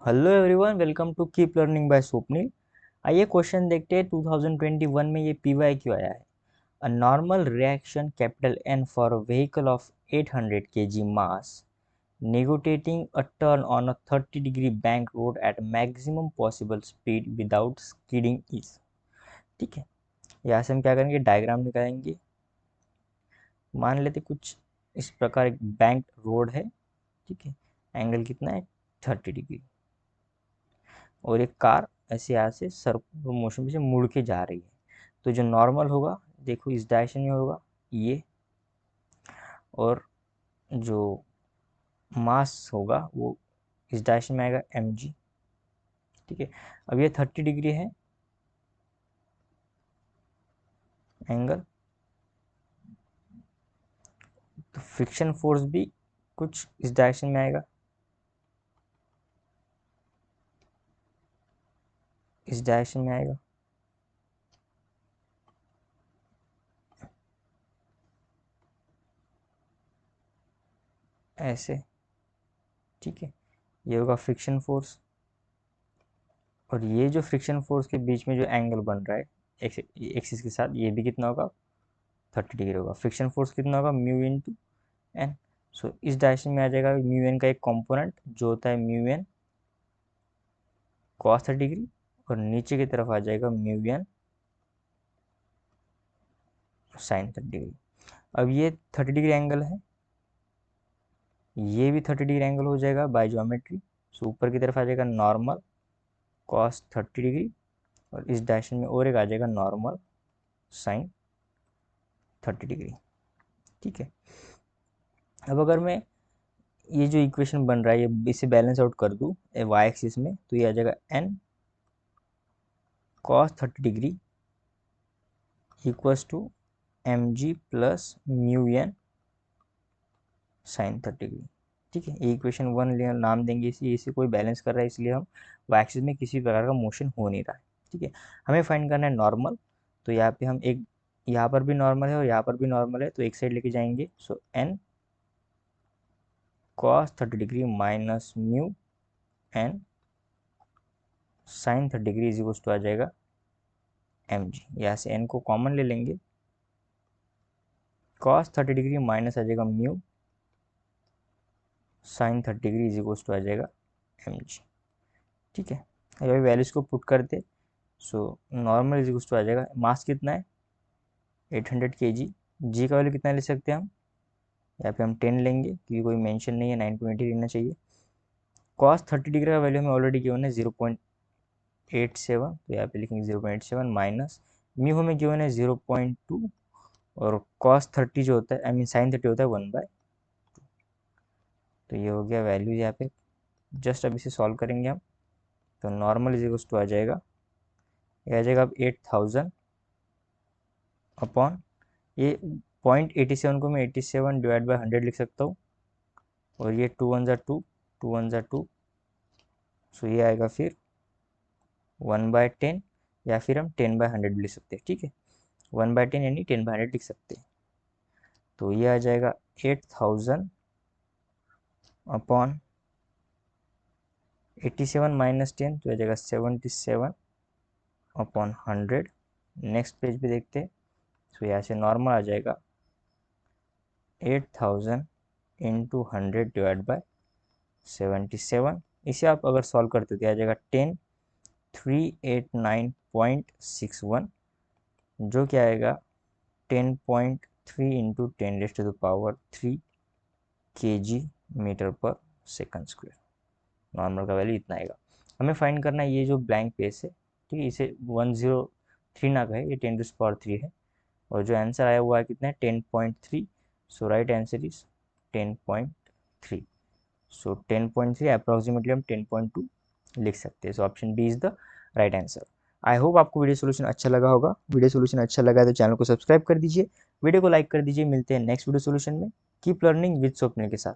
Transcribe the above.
Hello everyone, welcome to keep learning by Swapnil. आइए question देखते हैं। 2021 में ये पीवाई क्यों आया है। A normal reaction capital N for a vehicle of 800 kg mass negotiating a turn on a 30 degree bank road at maximum possible speed without skidding is। ठीक है, यहाँ से हम क्या करेंगे, डायग्राम निकालेंगे। मान लेते कुछ इस प्रकार एक बैंक रोड है। ठीक है, एंगल कितना है, 30 डिग्री। और एक कार ऐसे यहाँ से सर्कुलर मोशन से मुड़ के जा रही है। तो जो नॉर्मल होगा, देखो इस डायरेक्शन में होगा ये, और जो मास होगा वो इस डायरेक्शन में आएगा mg। ठीक है, अब ये 30 डिग्री है एंगल, तो फ्रिक्शन फोर्स भी कुछ इस डायरेक्शन में आएगा, इस डायरेक्शन में आएगा। ऐसे, ठीक है, ये होगा फ्रिक्शन फोर्स। और ये जो फ्रिक्शन फोर्स के बीच में जो एंगल बन रहा है एक्सिस के साथ, ये भी कितना होगा, 30 डिग्री होगा। फ्रिक्शन फोर्स कितना होगा, म्यू इंटू एन। सो इस डायरेक्शन में आ जाएगा म्यू एन का एक कंपोनेंट जो होता है म्यू एन cos 30 डिग्री, और नीचे की तरफ आ जाएगा म्यू एन sin 30 डिग्री। अब ये 30 डिग्री एंगल है, ये भी 30 डिग्री एंगल हो जाएगा बाय ज्योमेट्री। सो ऊपर की तरफ आ जाएगा नॉर्मल cos 30 डिग्री, और इस डायरेक्शन में और एक आ जाएगा नॉर्मल sin 30 डिग्री। ठीक है, अब अगर मैं ये जो इक्वेशन बन रहा है ये इसे बैलेंस आउट कर दूँ वाई एक्सिस में, तो ये आ जाएगा n cos 30 degree equals to mg plus mu N sine 30 degree. ठीक है, ये इक्वेशन 1 नाम देंगे इसे कोई बैलेंस कर रहा है, इसलिए हम वाई एक्सिस में किसी प्रकार का मोशन हो नहीं रहा है। ठीक है, हमें फाइंड करना है नॉर्मल। तो यहाँ पे हम एक, यहाँ पर भी नॉर्मल है और यहाँ पर भी नॉर्मल है, तो एक साइड लेके जाएंगे। So n cos 30 degree minus mu N sine 30 degree is equals to आ जाएगा mg। यहाँ से n को कॉमन ले लेंगे, cos 30 डिग्री माइनस आ जाएगा mu sine 30 degree is equals to आ जाएगा mg। ठीक है, अगर वैल्यूज को पुट करते, so normal is equals to आ जाएगा, मास कितना है 800 kg, जी का वैल्यू कितना ले सकते हैं हम, यहाँ पे हम 10 लेंगे क्योंकि कोई मेंशन नहीं है, 9.80 लेना चाहिए। cos 30 डिग्री का वैल्यू हमें ऑलरेडी गिवन है 0.87, तो यहाँ पे लिखेंगे 0.87 माइनस म्यू हमें गिवन है 0.2, और cos 30 जो होता है, आई मीन साइन 30 होता है 1/2। तो ये हो गया वैल्यू यहाँ पे। जस्ट अब इसे सॉल्व करेंगे हम, तो नॉर्मल इज इक्वल्स टू आ जाएगा, ये आ जाएगा अब 8000 अपॉन ये 0.87 को मैं 87 डिवाइड बाई 100 लिख सकता हूँ, और ये 2 1 ज़ा 2, 2 1 ज़ा 2, सो ये आएगा फिर 1/10, या फिर हम 10/100 भी लिख सकते हैं। ठीक है, 1/10 यानी 10/100 लिख सकते हैं। तो ये आ जाएगा 8000 अपॉन 87 माइनस 10, तो आ जाएगा 77 अपॉन 100। नेक्स्ट पेज पे देखते हैं, तो यहाँ से नॉर्मल आ जाएगा 8000 इंटू 100 डिवाइड बाई 77। इसे आप अगर सॉल्व करते तो आ जाएगा 10389.61, जो क्या आएगा 10.3 इंटू 10⁻³ kg मीटर पर सेकंड स्क्वायर। नॉर्मल का वैल्यू इतना आएगा। हमें फाइंड करना है ये जो ब्लैंक पेज है, ठीक है, इसे 103 ना कहे, ये 10⁻³ है, और जो आंसर आया हुआ है कितना है 10.3। So right answer is 10.3। So 10.3 approximately हम 10.2 लिख सकते हैं। So option B is the right answer. I hope आपको वीडियो सोल्यूशन अच्छा लगा होगा। वीडियो सोल्यूशन अच्छा लगा है तो चैनल को सब्सक्राइब कर दीजिए, वीडियो को लाइक कर दीजिए। मिलते हैं नेक्स्ट वीडियो सोल्यूशन में। कीप लर्निंग विद स्वप्निल के साथ।